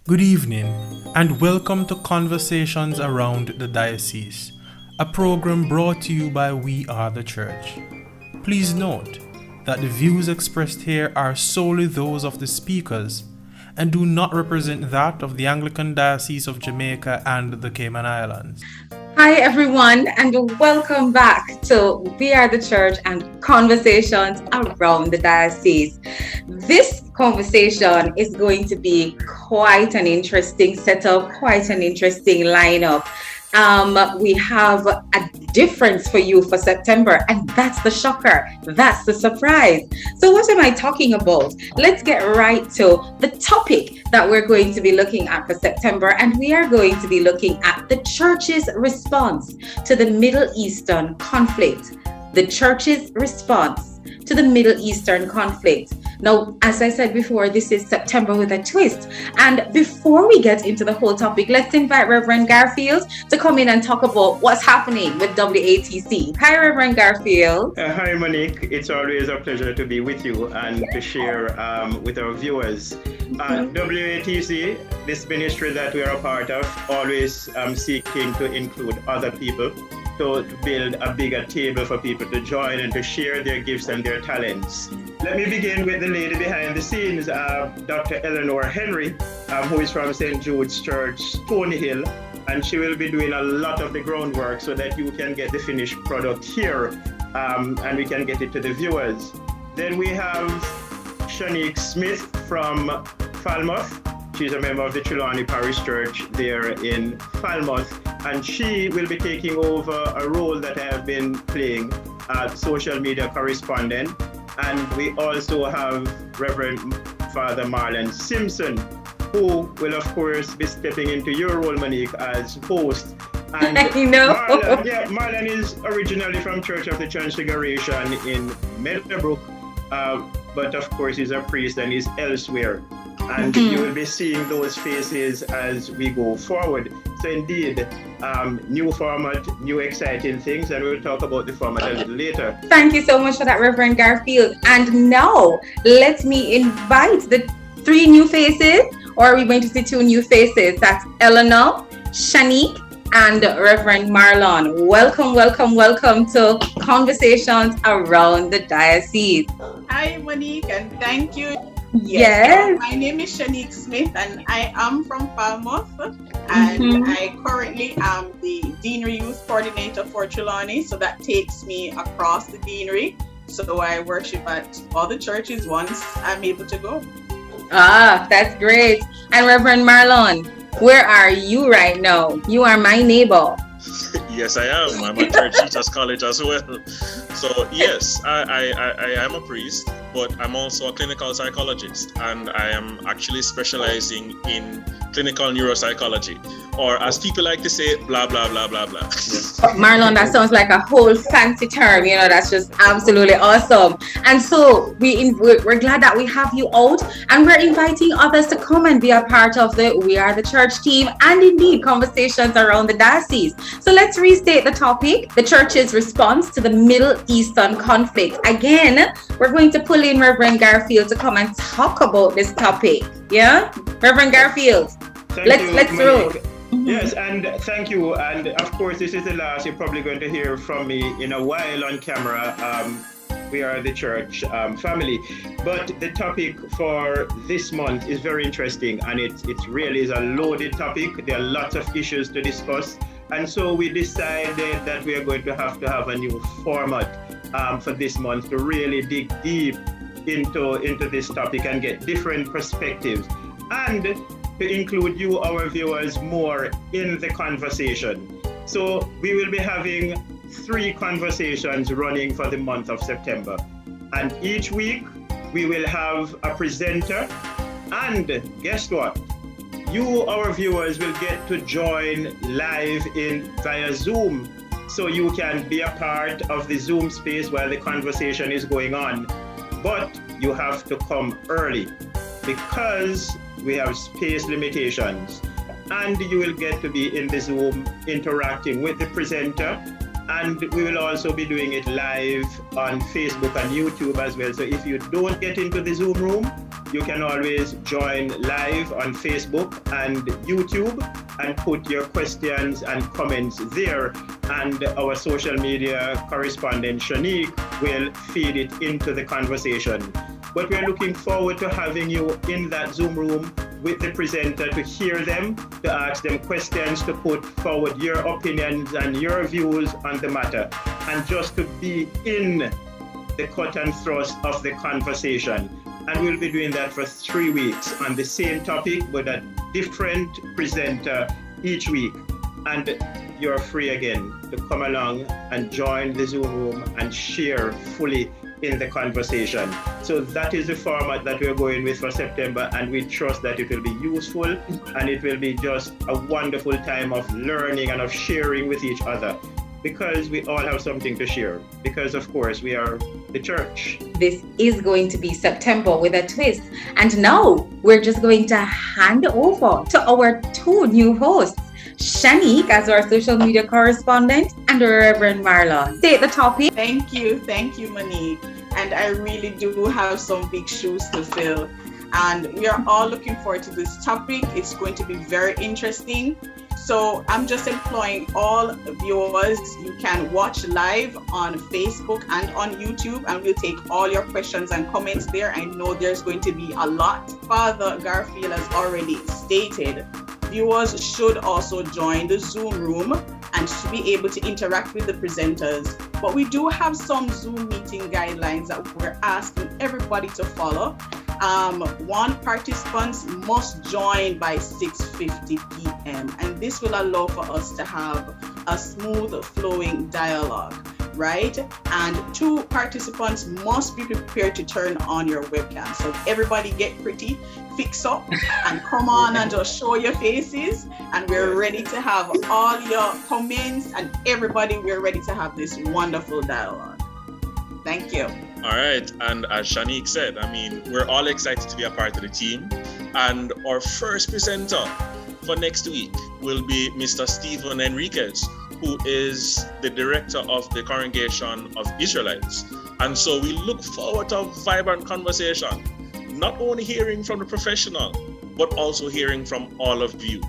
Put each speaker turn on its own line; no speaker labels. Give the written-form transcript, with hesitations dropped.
Good evening, and welcome to Conversations Around the Diocese, a program brought to you by We Are the Church. Please note that the views expressed here are solely those of the speakers and do not represent that of the Anglican Diocese of Jamaica and the Cayman Islands.
Hi, everyone, and welcome back to We Are the Church and Conversations Around the Diocese. This conversation is going to be quite an interesting setup, quite an interesting lineup. We have a difference for you for September, and that's the shocker. That's the surprise. So what am I talking about? Let's get right to the topic that we're going to be looking at for September, and we are going to be looking at the Church's response to the Middle Eastern conflict. The Church's response to the Middle Eastern conflict. Now, as I said before, this is September with a twist. And before we get into the whole topic, let's invite Reverend Garfield to come in and talk about what's happening with WATC. Hi, Reverend Garfield.
Hi, Monique. It's always a pleasure to be with you and to share with our viewers. WATC, this ministry that we are a part of, always seeking to include other people. To build a bigger table for people to join and to share their gifts and their talents. Let me begin with the lady behind the scenes, Dr. Eleanor Henry, who is from St. Jude's Church, Stony Hill, and she will be doing a lot of the groundwork so that you can get the finished product here and we can get it to the viewers. Then we have Shanique Smith from Falmouth. She's a member of the Trelawney Parish Church there in Falmouth, and she will be taking over a role that I have been playing as social media correspondent. And we also have Reverend Father Marlon Simpson, who will, of course, be stepping into your role, Monique, as host. And Marlon is originally from Church of the Transfiguration in Meadowbrook, but of course he's a priest and he's elsewhere. And you will be seeing those faces as we go forward. So indeed, new format, new exciting things, and we'll talk about the format a little later.
Thank you so much for that, Reverend Garfield. And now, let me invite the three new faces, or are we going to see two new faces? That's Eleanor, Shanique, and Reverend Marlon. Welcome, welcome, welcome to Conversations Around the Diocese.
Hi, Monique, and thank you.
Yes.
My name is Shanique Smith, and I am from Falmouth, and I currently am the Deanery Youth Coordinator for Trelawney, so that takes me across the Deanery. So I worship at all the churches once I'm able to go.
Ah, that's great. And Reverend Marlon, where are you right now? You are my neighbor.
Yes, I am. I'm at Church Teachers College as well. So yes, I am a priest, but I'm also a clinical psychologist, and I am actually specializing in clinical neuropsychology, or as people like to say, blah, blah, blah, blah, blah.
Marlon, that sounds like a whole fancy term, that's just absolutely awesome. And so we're glad that we have you out, and we're inviting others to come and be a part of the We Are the Church team, and indeed Conversations Around the Diocese. So let's restate the topic, the Church's response to the Middle Eastern conflict. Again, we're going to pull in Reverend Garfield to come and talk about this topic. Yeah? Reverend Garfield, let's roll.
Yes, and thank you. And of course, this is the last you're probably going to hear from me in a while on camera. We are the church family. But the topic for this month is very interesting, and it really is a loaded topic. There are lots of issues to discuss. And so we decided that we are going to have a new format for this month to really dig deep into this topic and get different perspectives, and to include you, our viewers, more in the conversation. So we will be having 3 conversations running for the month of September. And each week we will have a presenter, and guess what? You, our viewers, will get to join live via Zoom. So you can be a part of the Zoom space while the conversation is going on. But you have to come early because we have space limitations. And you will get to be in the Zoom interacting with the presenter. And we will also be doing it live on Facebook and YouTube as well. So if you don't get into the Zoom room, you can always join live on Facebook and YouTube and put your questions and comments there. And our social media correspondent, Shanique, will feed it into the conversation. But we're looking forward to having you in that Zoom room with the presenter to hear them, to ask them questions, to put forward your opinions and your views on the matter, and just to be in the cut and thrust of the conversation. And we'll be doing that for 3 weeks on the same topic, but a different presenter each week. And you're free again to come along and join the Zoom room and share fully in the conversation. So that is the format that we're going with for September, and we trust that it will be useful and it will be just a wonderful time of learning and of sharing with each other, because we all have something to share, because of course we are the church.
This is going to be September with a twist. And now we're just going to hand over to our 2 new hosts, Shanique as our social media correspondent and Reverend Marlon. Take the topic.
Thank you, Monique. And I really do have some big shoes to fill. And we are all looking forward to this topic. It's going to be very interesting. So I'm just imploring all viewers, you can watch live on Facebook and on YouTube, and we'll take all your questions and comments there. I know there's going to be a lot. Father Garfield has already stated, viewers should also join the Zoom room and to be able to interact with the presenters. But we do have some Zoom meeting guidelines that we're asking everybody to follow. 1, participants must join by 6:50 p.m. and this will allow for us to have a smooth flowing dialogue, right? And 2, participants must be prepared to turn on your webcam. So everybody get pretty, fix up and come on and just show your faces, and we're ready to have all your comments, and everybody, we're ready to have this wonderful dialogue. Thank you.
All right, and as Shanique said, I mean, we're all excited to be a part of the team. And our first presenter for next week will be Mr. Stephen Enriquez, who is the director of the Congregation of Israelites. And so we look forward to a vibrant conversation, not only hearing from the professional, but also hearing from all of you.